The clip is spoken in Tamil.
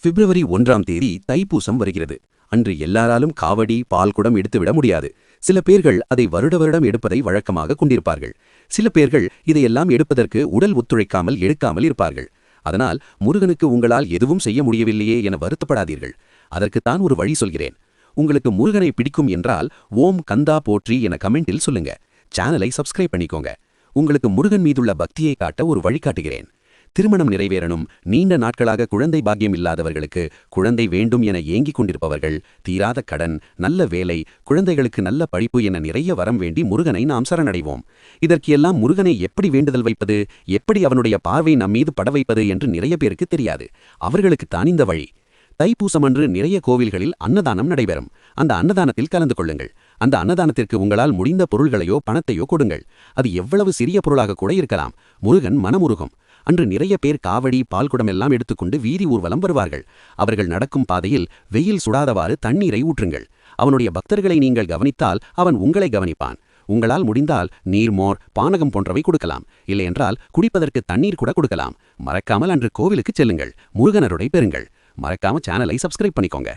பிப்ரவரி 1ஆம் தேதி தைப்பூசம் வருகிறது. அன்று எல்லாராலும் காவடி பால் குடம் எடுத்துவிட முடியாது. சில பேர்கள் அதை வருட வருடம் எடுப்பதை வழக்கமாக கொண்டிருப்பார்கள். சில பேர்கள் இதையெல்லாம் எடுப்பதற்கு உடல் ஒத்துழைக்காமல் எடுக்காமல் இருப்பார்கள். அதனால் முருகனுக்கு உங்களால் எதுவும் செய்ய முடியவில்லையே என வருத்தப்படாதீர்கள். அதற்குத்தான் ஒரு வழி சொல்கிறேன். உங்களுக்கு முருகனை பிடிக்கும் என்றால் ஓம் கந்தா போற்றி என கமெண்டில் சொல்லுங்க. சேனலை சப்ஸ்கிரைப் பண்ணிக்கோங்க. உங்களுக்கு முருகன் மீதுள்ள பக்தியை காட்ட ஒரு வழிகாட்டுகிறேன். திருமணம் நிறைவேறணும், நீண்ட நாட்களாக குழந்தை பாக்கியம் இல்லாதவர்களுக்கு குழந்தை வேண்டும் என ஏங்கிக் கொண்டிருப்பவர்கள், தீராத கடன், நல்ல வேலை, குழந்தைகளுக்கு நல்ல படிப்பு என நிறைய வரம் வேண்டி முருகனை நாம் சரணடைவோம். இதற்கு எல்லாம் முருகனை எப்படி வேண்டுதல் வைப்பது, எப்படி அவனுடைய பார்வை நம்மீது பட வைப்பது என்று நிறைய பேருக்கு தெரியாது. அவர்களுக்குத்தான் இந்த வழி. தைப்பூசம் அன்று நிறைய கோவில்களில் அன்னதானம் நடைபெறும். அந்த அன்னதானத்தில் கலந்து கொள்ளுங்கள். அந்த அன்னதானத்திற்கு உங்களால் முடிந்த பொருள்களையோ பணத்தையோ கொடுங்கள். அது எவ்வளவு சிறிய பொருளாக கூட இருக்கலாம். முருகன் மனமுருகும். அன்று நிறைய பேர் காவடி பால்குடம் எல்லாம் எடுத்துக்கொண்டு வீதி ஊர்வலம் வருவார்கள். அவர்கள் நடக்கும் பாதையில் வெயில் சுடாதவாறு தண்ணீரை ஊற்றுங்கள். அவனுடைய பக்தர்களை நீங்கள் கவனித்தால் அவன் உங்களை கவனிப்பான். உங்களால் முடிந்தால் நீர்மோர் பானகம் போன்றவை கொடுக்கலாம். இல்லையென்றால் குடிப்பதற்கு தண்ணீர் கூட கொடுக்கலாம். மறக்காமல் அன்று கோவிலுக்கு செல்லுங்கள். முருகனருடை பெறுங்கள். மறக்காம சேனலை சப்ஸ்கிரைப் பண்ணிக்கோங்க.